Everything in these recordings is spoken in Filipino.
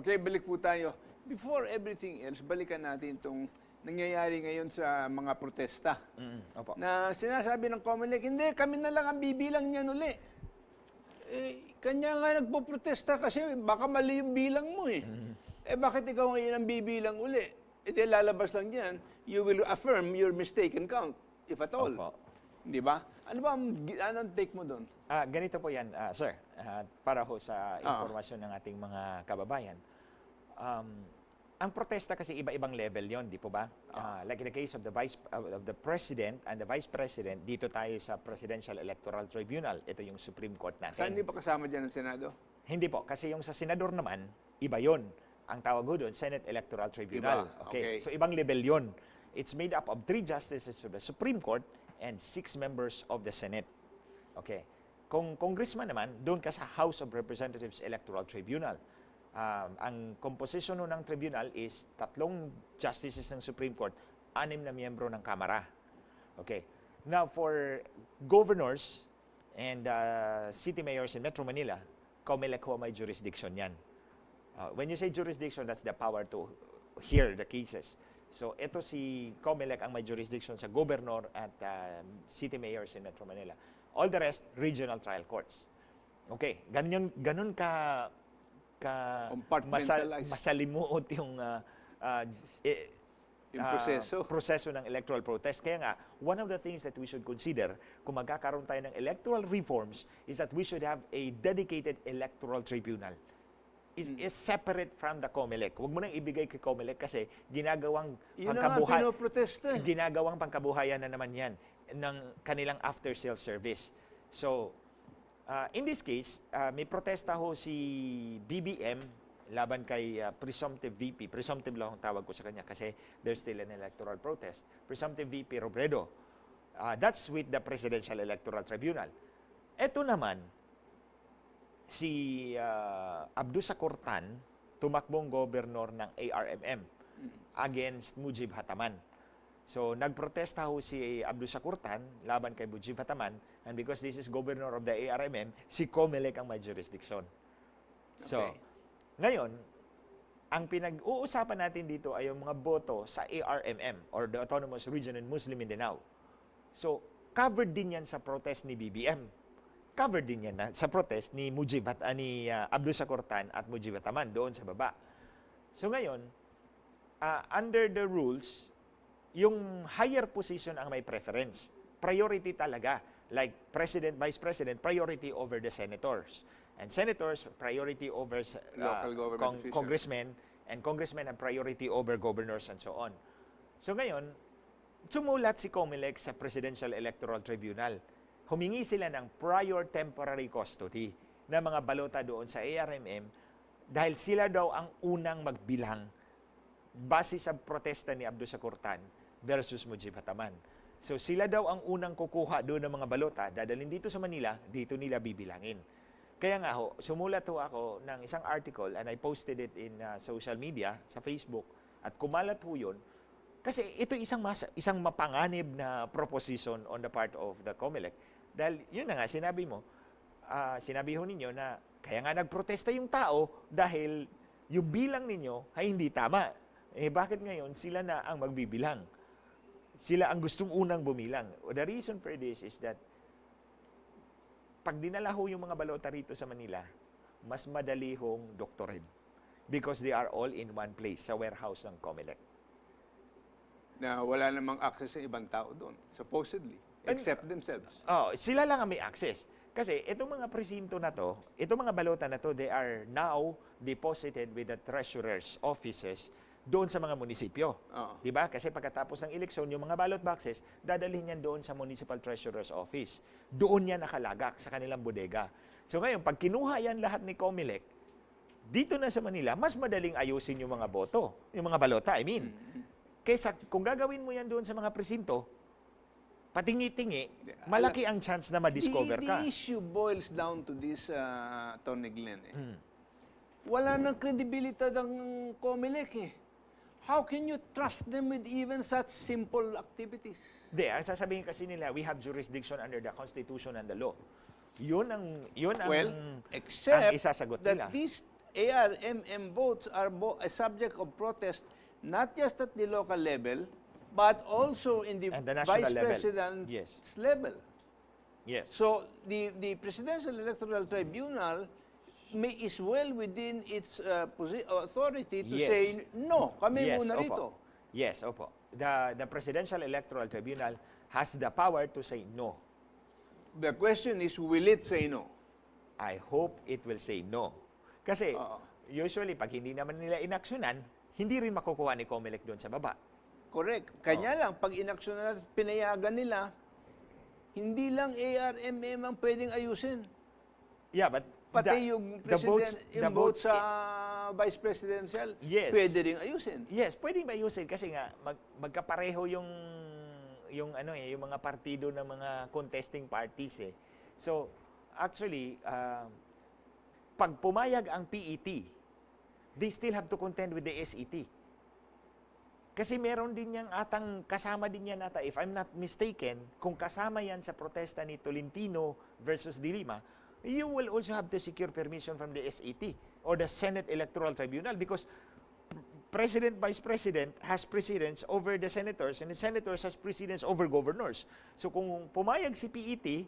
Okay, balik po tayo. Before everything else, balikan natin itong nangyayari ngayon sa mga protesta. Opo. Na sinasabi ng COMELEC, hindi, kami na lang ang bibilang niyan uli. Kanya nga nagpo-protesta kasi baka mali yung bilang mo eh. Bakit ikaw ngayon ang bibilang uli? Lalabas lang yan, you will affirm your mistaken count, if at all. Opo. Di ba? Ano ba anong take mo doon? Ganito po yan, sir, para ho sa informasyon ng ating mga kababayan. Ang protesta kasi iba-ibang level yon, di po ba? Like in the case of the President and the Vice President, dito tayo sa Presidential Electoral Tribunal. Ito yung Supreme Court natin. Saan hindi pa kasama dyan ang Senado? Hindi po, kasi yung sa Senador naman, iba yon. Ang tawag ko doon, Senate Electoral Tribunal. Iba. Okay. So ibang level yon. It's made up of 3 justices of the Supreme Court and 6 members of the Senate. Okay. Kung congressman naman, doon ka sa House of Representatives Electoral Tribunal. Ang composition ng tribunal is 3 justices ng Supreme Court, 6 na miyembro ng Kamara. Okay. Now, for governors and city mayors in Metro Manila, COMELEC ho may jurisdiction yan. When you say jurisdiction, that's the power to hear the cases. So, ito si COMELEC ang may jurisdiction sa governor at city mayors in Metro Manila. All the rest, regional trial courts. Okay, ganun ka masalimuot yung proseso ng electoral protest. Kaya nga, one of the things that we should consider kung magkakaroon tayo ng electoral reforms is that we should have a dedicated electoral tribunal. Is separate from the COMELEC. Huwag mo nang ibigay kay COMELEC kasi ginagawang pangkabuhayan na naman yan ng kanilang after-sales service. So, in this case, may protesta ho si BBM laban kay presumptive VP. Presumptive lang ang tawag ko sa kanya kasi there's still an electoral protest. Presumptive VP Robredo. That's with the Presidential Electoral Tribunal. Ito naman, si Abdusa Cortan, tumakbong governor ng ARMM against Mujib Hataman. So, nagprotesta ho si Abdusa Cortan laban kay Mujib Hataman, and because this is governor of the ARMM, si COMELEC ang may jurisdiction. So, ngayon, ang pinag-uusapan natin dito ay yung mga boto sa ARMM or the Autonomous Region and Muslim Mindanao. So, covered din yan sa protest ni BBM. Covered din yan sa protest ni Abdusa Cortan at Mujib Hataman doon sa baba. So ngayon, under the rules, yung higher position ang may preference. Priority talaga. Like President, Vice President, priority over the senators. And senators, priority over congressmen. And congressmen have priority over governors and so on. So ngayon, sumulat si COMELEC sa Presidential Electoral Tribunal. Humingi sila ng prior temporary custody na mga balota doon sa ARMM dahil sila daw ang unang magbilang base sa protesta ni Abdusa Cortan versus Mujib Hataman. So sila daw ang unang kukuha doon ng mga balota, dadalhin dito sa Manila, dito nila bibilangin. Kaya nga ho, sumulat ho ako ng isang article and I posted it in social media, sa Facebook, at kumalat ho yun. Kasi ito isang mapanganib na proposition on the part of the COMELEC. Dahil yun na nga, sinabi ho ninyo na kaya nga nagprotesta yung tao dahil yung bilang ninyo ay hindi tama. Bakit ngayon sila na ang magbibilang? Sila ang gustong unang bumilang. The reason for this is that pag dinala ho yung mga balota rito sa Manila, mas madali hong doktorin. Because they are all in one place, sa warehouse ng COMELEC. Na wala namang access sa ibang tao doon, supposedly, except themselves. Sila lang ang may access. Kasi itong mga presinto na to, itong mga balota na to, they are now deposited with the treasurer's offices doon sa mga munisipyo. Diba? Kasi pagkatapos ng eleksyon, yung mga ballot boxes, dadalhin yan doon sa municipal treasurer's office. Doon yan nakalagak sa kanilang bodega. So ngayon, pag kinuha yan lahat ni COMELEC, dito na sa Manila, mas madaling ayusin yung mga boto, yung mga balota, I mean. Kaysa kung gagawin mo yan doon sa mga presinto, patingi-tingi, malaki ang chance na ma-discover ka. The issue boils down to this, Tony Glenn. Wala nang credibility ng COMELEC eh. How can you trust them with even such simple activities? Ang sasabihin kasi nila, we have jurisdiction under the Constitution and the law. Yun ang Except isasagot that nila. these ARMM votes are a subject of protest not just at the local level, but also in the And the national Vice level. President's Yes. level. Yes. So the Presidential Electoral Tribunal is well within its authority to Yes. say, no, kami Yes, muna opo. rito. Yes, opo. The Presidential Electoral Tribunal has the power to say no. The question is, will it say no? I hope it will say no. Kasi, Oo. usually, pag hindi naman nila inaksyonan, hindi rin makukuha ni COMELEC doon sa baba. Correct. Kanya lang, pag inaksyonan at pinayagan nila, hindi lang ARMM ang pwedeng ayusin. Yeah, but Pati yung president, yung vote sa vice presidential, Yes. pwede rin ayusin. Yes, pwedeng ayusin kasi nga magkapareho yung yung mga partido ng mga contesting parties eh. So, actually, pag pumayag ang PET, they still have to contend with the SET. Kasi meron din yang kasama din yan ata, if I'm not mistaken, kung kasama yan sa protesta ni Tolentino versus Dilima, you will also have to secure permission from the SET or the Senate Electoral Tribunal because President, Vice President has precedence over the senators and the senators has precedence over governors. So kung pumayag si PET,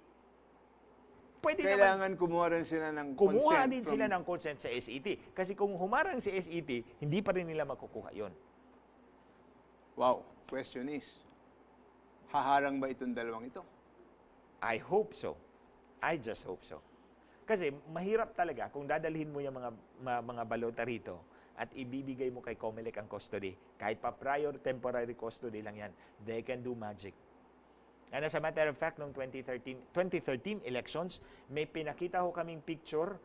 pwede Kailangan kumuha rin sila ng consent. kumuha din sila ng consent sa SET. Kasi kung humarang si SET, hindi pa rin nila makukuha yon. Wow. Question is, haharang ba itong dalawang ito? I hope so. I just hope so. Kasi mahirap talaga kung dadalhin mo yung mga balota rito at ibibigay mo kay COMELEC ang custody. Kahit pa prior temporary custody lang yan, they can do magic. And as a matter of fact, noong 2013 elections, may pinakita ho kaming picture,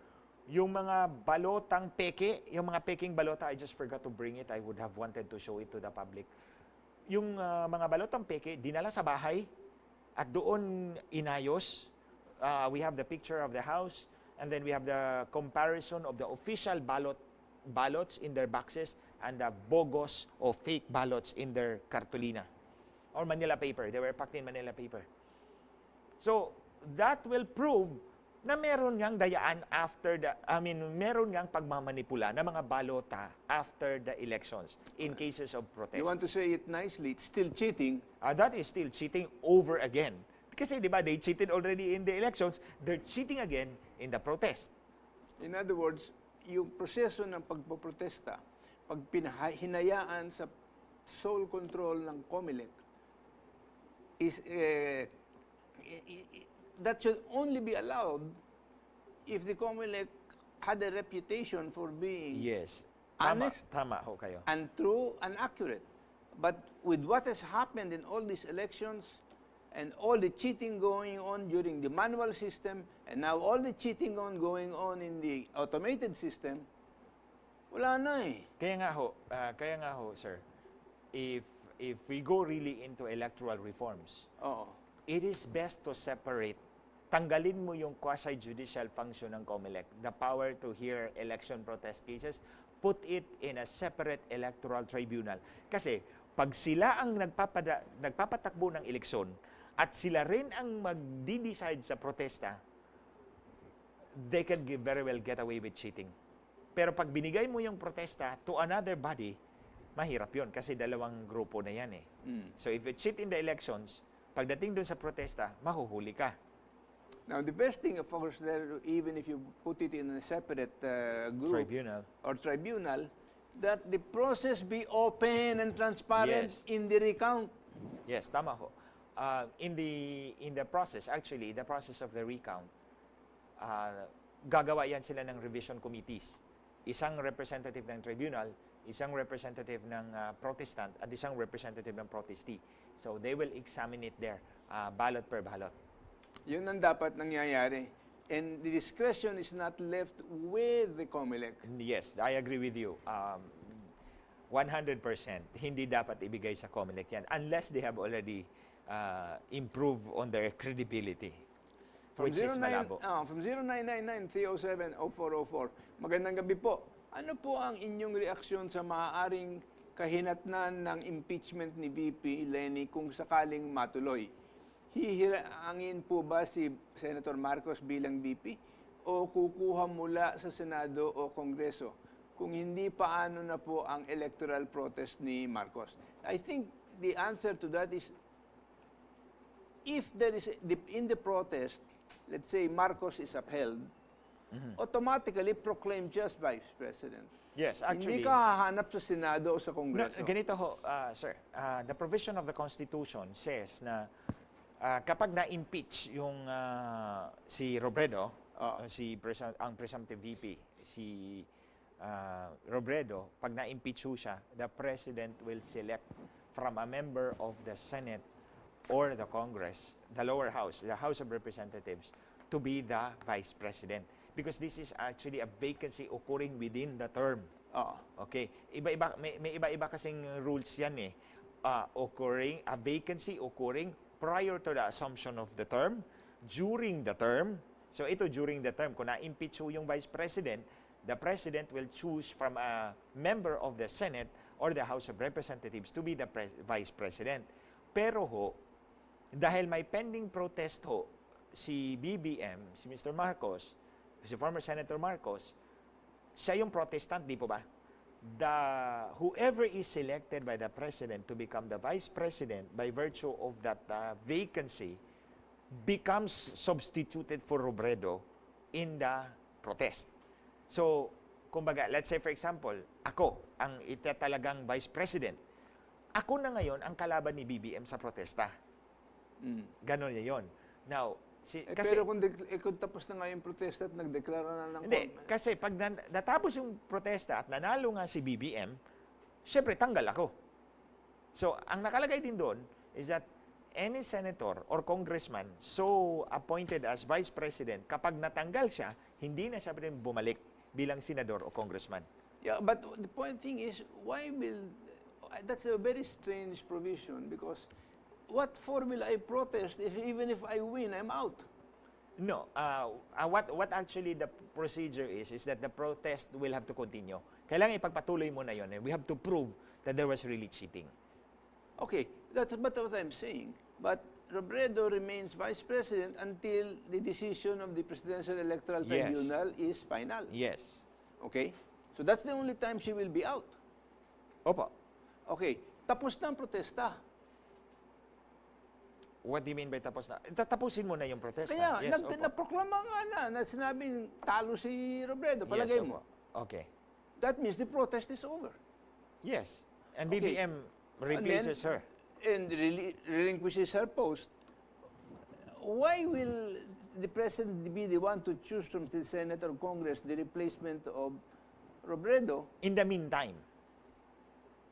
yung mga balotang peke, yung mga peking balota, I just forgot to bring it. I would have wanted to show it to the public. Yung mga balotang peke, dinala sa bahay at doon inayos. We have the picture of the house and then we have the comparison of the official ballots in their boxes and the bogus or fake ballots in their cartolina or Manila paper. They were packed in Manila paper. So, that will prove na meron ngang dayaan meron ngang pagmamanipula ng mga balota after the elections in cases of protests. You want to say it nicely, it's still cheating. That is still cheating over again. Kasi di ba, they cheated already in the elections, they're cheating again in the protest. In other words, yung proseso ng pagpoprotesta, pag hinayaan sa sole control ng COMELEC, is that should only be allowed if the COMELEC had a reputation for being Yes. honest, Tama ho kayo. and true and accurate. But with what has happened in all these elections and all the cheating going on during the manual system and now all the cheating going on in the automated system, wala na eh. Kaya nga ho, sir, if we go really into electoral reforms, Oo. it is best to separate. Tanggalin mo yung quasi-judicial function ng COMELEC, the power to hear election protest cases, put it in a separate electoral tribunal. Kasi pag sila ang nagpapatakbo ng eleksyon at sila rin ang magdi-decide sa protesta, they can very well get away with cheating. Pero pag binigay mo yung protesta to another body, mahirap yon kasi dalawang grupo na yan eh. So if you cheat in the elections, pagdating dun sa protesta, mahuhuli ka. Now, the best thing, of course, even if you put it in a separate group or tribunal, that the process be open and transparent Yes. in the recount. Yes, tama ho. In the process, actually, the process of the recount, gagawa yan sila ng revision committees. Isang representative ng tribunal, isang representative ng protestant, at isang representative ng protestee. So, they will examine it there, ballot per ballot. Yun ang dapat nangyayari. And the discretion is not left with the COMELEC. Yes, I agree with you. 100%. Hindi dapat ibigay sa COMELEC yan unless they have already improved on their credibility. Which is malabo. From 0999-307-0404, magandang gabi po. Ano po ang inyong reaksyon sa maaaring kahinatnan ng impeachment ni VP Leni kung sakaling matuloy? Hihirangin po ba si Senator Marcos bilang VP? o kukuha mula sa Senado o Kongreso? Kung hindi, paano na po ang electoral protest ni Marcos? I think the answer to that is, if there is, in the protest, let's say Marcos is upheld, automatically proclaimed just Vice President. Yes, actually. Hindi ka hahanap sa Senado o sa No, Kongreso. ganito ho, sir. The provision of the Constitution says na kapag na-impeach yung si Robredo, ang presumptive VP, si Robredo, pag na-impeach ho siya, the President will select from a member of the Senate or the Congress, the lower house, the House of Representatives, to be the Vice President. Because this is actually a vacancy occurring within the term. Okay. Iba-iba, may iba-iba kasing rules yan eh. A vacancy occurring prior to the assumption of the term, during the term. So ito during the term, kung na-impeach yung Vice President, the President will choose from a member of the Senate or the House of Representatives to be the Vice President. Pero ho, dahil may pending protest ho, si BBM, si Mr. Marcos, si former Senator Marcos, siya yung protestant, di po ba? Whoever is selected by the President to become the Vice President by virtue of that vacancy becomes substituted for Robredo in the protest. So, kumbaga, let's say for example, ako ang itatalagang Vice President. Ako na ngayon ang kalaban ni BBM sa protesta. Ganon niya yun. Now, kasi, pero kung tapos na nga yung protesta at nagdeklara na ng... Hindi, kasi pag natapos yung protesta at nanalo nga si BBM, syempre tanggal ako. So, ang nakalagay din doon is that any senator or congressman so appointed as Vice President, kapag natanggal siya, hindi na siya pwedeng bumalik bilang senador o congressman. Yeah, but the point thing is, why will... That's a very strange provision because what for will I protest if even if I win, I'm out? No. What actually the procedure is that the protest will have to continue. Kailangan ipagpatuloy mo na yun. And we have to prove that there was really cheating. Okay, that's what I'm saying. But Robredo remains Vice President until the decision of the Presidential Electoral Tribunal is final. Yes. Okay? So that's the only time she will be out. Opo. Okay, tapos na ang protesta. What do you mean by tapos na? Tatapusin mo na yung protesta. Kaya, Yes, opo. naproklama nga na sinabing talo si Robredo. Palagay Yes, mo. opo. Okay. That means the protest is over. Yes. And Okay. BBM replaces her. And relinquishes her post. Why will the President be the one to choose from the Senate or Congress the replacement of Robredo? In the meantime.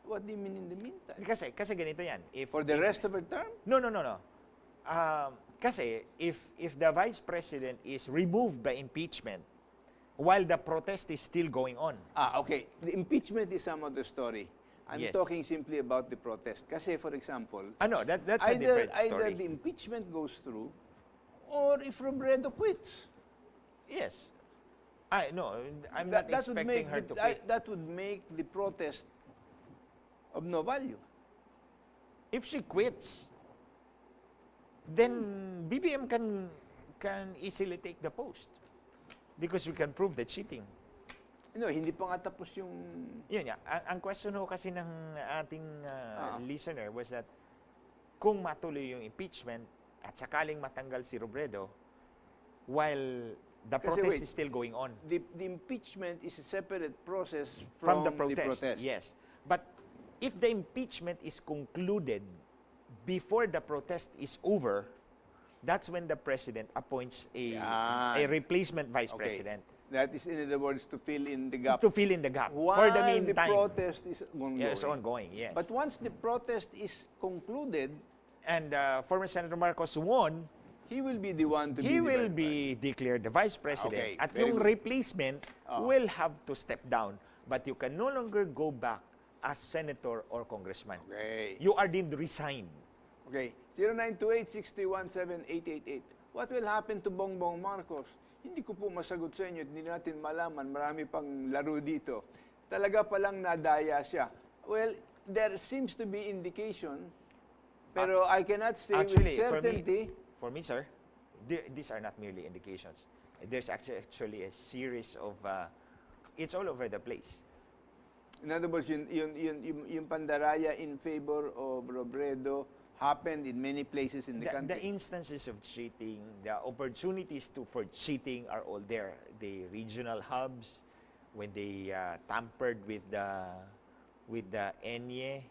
What do you mean in the meantime? Kasi ganito yan. For the rest of her term? No. Kasi if the Vice President is removed by impeachment while the protest is still going on. Okay. The impeachment is some of the story. I'm Yes. talking simply about the protest. Kasi, for example, That's a different story. either the impeachment goes through or if Robredo quits. Yes. I'm not expecting her to quit. That would make the protest of no value. If she quits, then BBM can easily take the post because we can prove the cheating. No, hindi pa nga tapos yung... Yun nga. Ang question ho kasi ng ating listener was that kung matuloy yung impeachment at sakaling matanggal si Robredo while the protest is still going on. The impeachment is a separate process From the protest. Yes. But if the impeachment is concluded before the protest is over, that's when the President appoints a replacement Vice President. That is, in other words, to fill in the gap. To fill in the gap. While For the meantime. the protest is ongoing. Yes, ongoing, yes. But once the protest is concluded, and former Senator Marcos won, he will be the one to he will be declared the Vice President. Okay, At very yung good. replacement will have to step down. But you can no longer go back as Senator or Congressman. Okay. You are deemed resigned. Okay. 0928-631-7888. What will happen to Bongbong Marcos? Hindi ko po masagot sa inyo. Hindi natin malaman. Marami pang laro dito. Talaga palang nadaya siya. Well, there seems to be indication, pero I cannot say Actually, with certainty. for me, sir, these are not merely indications. There's actually a series of, it's all over the place. In other words, yung pandaraya in favor of Robredo happened in many places in the The country. instances of cheating, the opportunities for cheating are all there. The regional hubs, when they tampered with the ENIE,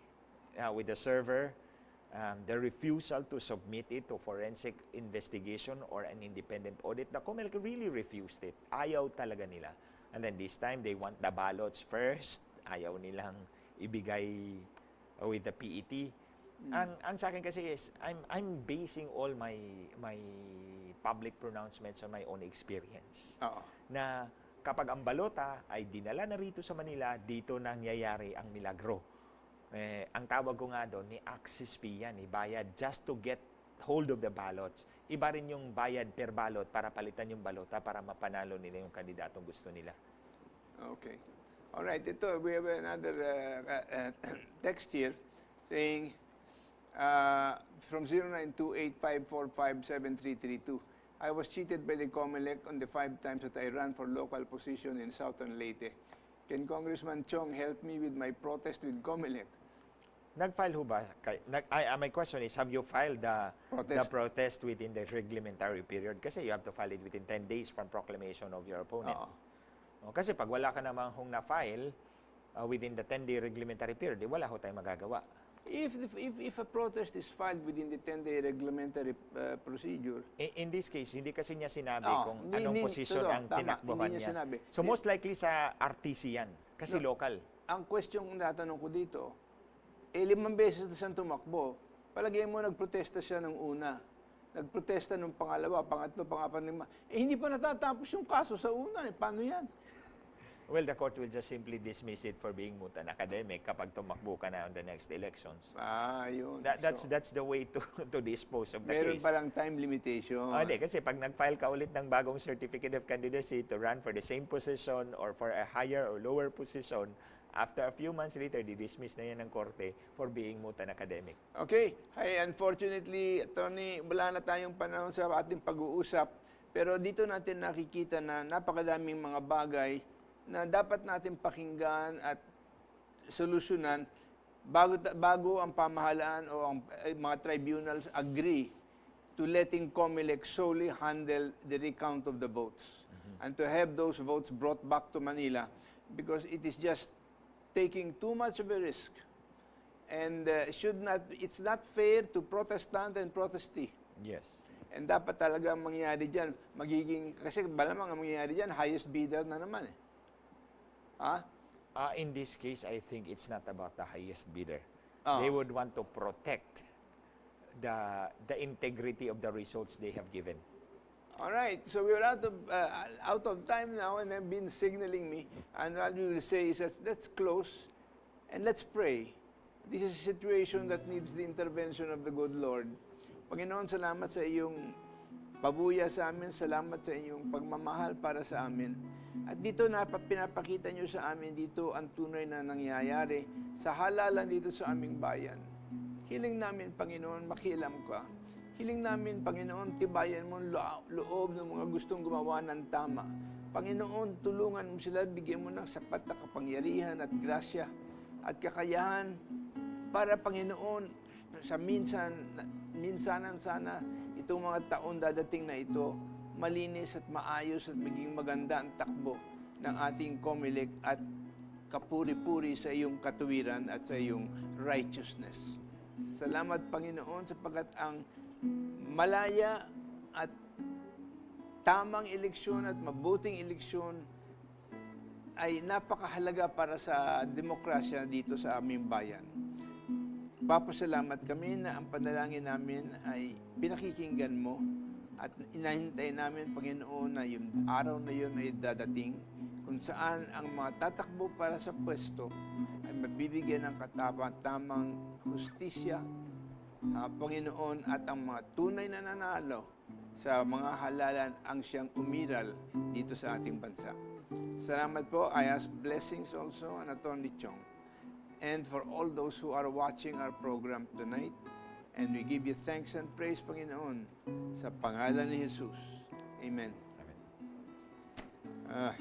with the server, the refusal to submit it to forensic investigation or an independent audit. The COMELEC really refused it. Ayaw talaga nila. And then this time, they want the ballots first. Ayaw nilang ibigay with the PET. Ang sa akin kasi is, I'm basing all my public pronouncements on my own experience. Oo. Na kapag ang balota ay dinala na rito sa Manila, dito nangyayari ang milagro. Ang tawag ko nga doon, ni access fee yan, bayad just to get hold of the ballots. Iba rin yung bayad per ballot para palitan yung balota para mapanalo nila yung kandidatong gusto nila. Okay. All right. Ito, we have another text here saying from 0928-545-7332. I was cheated by the COMELEC on the 5 times that I ran for local position in Southern Leyte. Can Congressman Chong help me with my protest with COMELEC? Nag-file ho ba? My question is, have you filed the protest within the reglementary period? Kasi you have to file it within 10 days from proclamation of your opponent. Kasi pag wala ka namang hong na-file within the 10-day reglementary period, wala ho tayong magagawa. If a protest is filed within the 10-day reglementary procedure, in this case, hindi kasi niya sinabi kung anong posisyon ang tinakbuhan niya. Sinabi. So most likely sa RTC yan, kasi local. Ang question kung natanong ko dito, 5 beses na siyang tumakbo, palagay mo nagprotesta siya ng una, nagprotesta ng pangalawa, pangatlo, pangapat, lima. Hindi pa natatapos yung kaso sa una. Paano yan? Well, the court will just simply dismiss it for being moot and academic kapag tumakbo ka na on the next elections. Yun. That's the way to dispose of the meron case. Meron palang time limitation. Hindi, kasi pag nag-file ka ulit ng bagong certificate of candidacy to run for the same position or for a higher or lower position, after a few months later, di-dismiss na yan ng korte for being moot and academic. Okay. Unfortunately, Attorney, wala na tayong panahon sa ating pag-uusap. Pero dito natin nakikita na napakadaming mga bagay na dapat natin pakinggan at solusyonan bago ang pamahalaan o ang mga tribunals agree to letting COMELEC solely handle the recount of the votes and to have those votes brought back to Manila because it is just taking too much of a risk and it's not fair to protestant and protestee. Yes. And dapat talaga ang mangyayari dyan, kasi malamang ang mangyayari dyan, highest bidder na naman eh. In this case, I think it's not about the highest bidder. They would want to protect the integrity of the results they have given. All right, so we're out of time now, and they've been signaling me. And what we will say is that let's close and let's pray. This is a situation that needs the intervention of the good Lord. Panginoon, salamat sa iyong pabuya sa amin, salamat sa iyong pagmamahal para sa amin. At dito pinapakita nyo sa amin dito ang tunay na nangyayari sa halalan dito sa aming bayan. Hiling namin, Panginoon, makialam ka. Hiling namin, Panginoon, tibayan mo ang loob ng mga gustong gumawa ng tama. Panginoon, tulungan mo sila, bigyan mo ng sapat na kapangyarihan at grasya at kakayahan para, Panginoon, sa minsanan sana, itong mga taon dadating na ito, malinis at maayos at maging maganda ang takbo ng ating COMELEC at kapuri-puri sa iyong katuwiran at sa iyong righteousness. Salamat, Panginoon, sapagkat ang malaya at tamang eleksyon at mabuting eleksyon ay napakahalaga para sa demokrasya dito sa aming bayan. Papasalamat kami na ang panalangin namin ay pinakikinggan mo at inahintay namin, Panginoon, na yung araw na yun ay dadating kung saan ang mga tatakbo para sa pwesto ay mabibigyan ng tamang hustisya, Panginoon, at ang mga tunay na nanalo sa mga halalan ang siyang umiral dito sa ating bansa. Salamat po. I ask blessings also on Atty. Chong and for all those who are watching our program tonight. And we give you thanks and praise, Panginoon, sa pangalan ni Jesus. Amen. Amen. Ah.